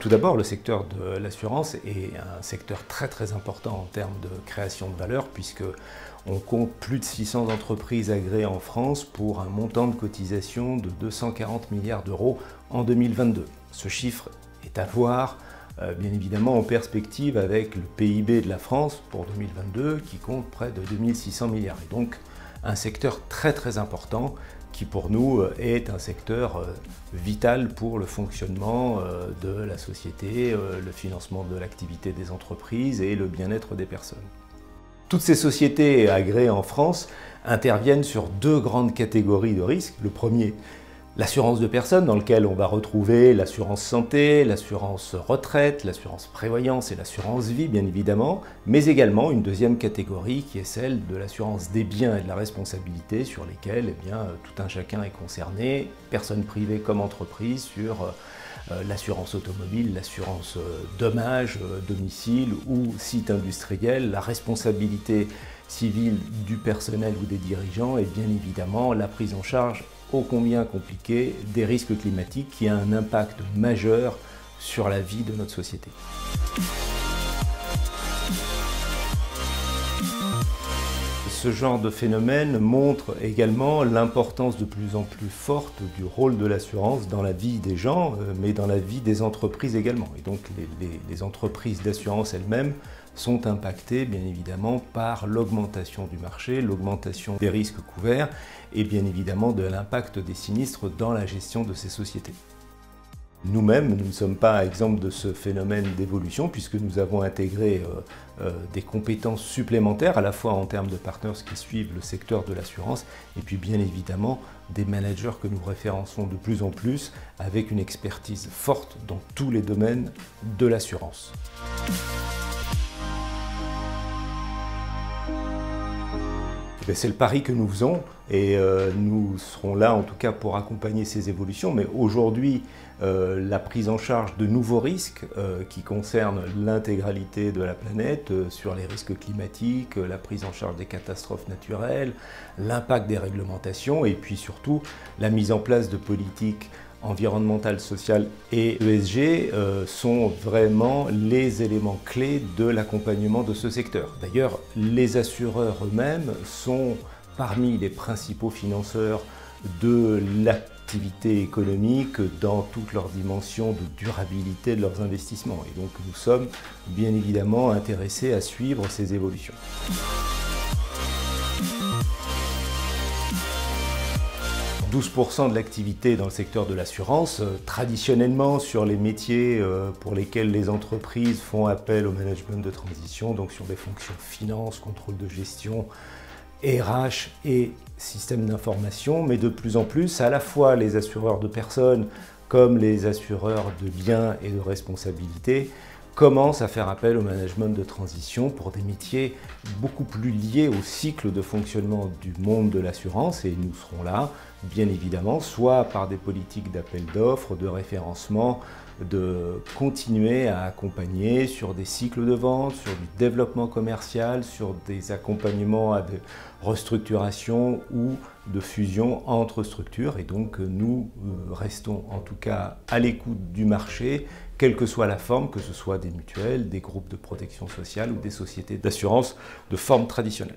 Tout d'abord, le secteur de l'assurance est un secteur très important en termes de création de valeur puisque on compte plus de 600 entreprises agréées en France pour un montant de cotisation de 240 milliards d'euros en 2022. Ce chiffre est à voir bien évidemment en perspective avec le PIB de la France pour 2022 qui compte près de 2600 milliards. Et donc un secteur très important qui pour nous est un secteur vital pour le fonctionnement de la société, le financement de l'activité des entreprises et le bien-être des personnes. Toutes ces sociétés agréées en France interviennent sur deux grandes catégories de risques. Le premier, l'assurance de personnes, dans lequel on va retrouver l'assurance santé, l'assurance retraite, l'assurance prévoyance et l'assurance vie, bien évidemment, mais également une deuxième catégorie qui est celle de l'assurance des biens et de la responsabilité, sur lesquels tout un chacun est concerné, personnes privées comme entreprises, sur l'assurance automobile, l'assurance dommages, domicile ou site industriel, la responsabilité civile du personnel ou des dirigeants et bien évidemment la prise en charge ô combien compliqué des risques climatiques qui a un impact majeur sur la vie de notre société. Ce genre de phénomène montre également l'importance de plus en plus forte du rôle de l'assurance dans la vie des gens, mais dans la vie des entreprises également. Et donc les entreprises d'assurance elles-mêmes sont impactées bien évidemment par l'augmentation du marché, l'augmentation des risques couverts et bien évidemment de l'impact des sinistres dans la gestion de ces sociétés. Nous-mêmes, nous ne sommes pas exempts de ce phénomène d'évolution puisque nous avons intégré des compétences supplémentaires à la fois en termes de partners qui suivent le secteur de l'assurance et puis bien évidemment des managers que nous référençons de plus en plus avec une expertise forte dans tous les domaines de l'assurance. C'est le pari que nous faisons et nous serons là en tout cas pour accompagner ces évolutions. Mais aujourd'hui, la prise en charge de nouveaux risques qui concernent l'intégralité de la planète, sur les risques climatiques, la prise en charge des catastrophes naturelles, l'impact des réglementations et puis surtout la mise en place de politiques environnementales, sociales et ESG sont vraiment les éléments clés de l'accompagnement de ce secteur. D'ailleurs, les assureurs eux-mêmes sont parmi les principaux financeurs de l'activité économique dans toutes leurs dimensions de durabilité de leurs investissements. Et donc nous sommes bien évidemment intéressés à suivre ces évolutions. « 12% de l'activité dans le secteur de l'assurance, traditionnellement sur les métiers pour lesquels les entreprises font appel au management de transition, donc sur les fonctions finance, contrôle de gestion, RH et système d'information, mais de plus en plus, à la fois les assureurs de personnes comme les assureurs de biens et de responsabilité commencent à faire appel au management de transition pour des métiers beaucoup plus liés au cycle de fonctionnement du monde de l'assurance et nous serons là, bien évidemment, soit par des politiques d'appel d'offres, de référencement, de continuer à accompagner sur des cycles de vente, sur du développement commercial, sur des accompagnements à de restructuration ou de fusion entre structures. Et donc nous restons en tout cas à l'écoute du marché, quelle que soit la forme, que ce soit des mutuelles, des groupes de protection sociale ou des sociétés d'assurance de forme traditionnelle.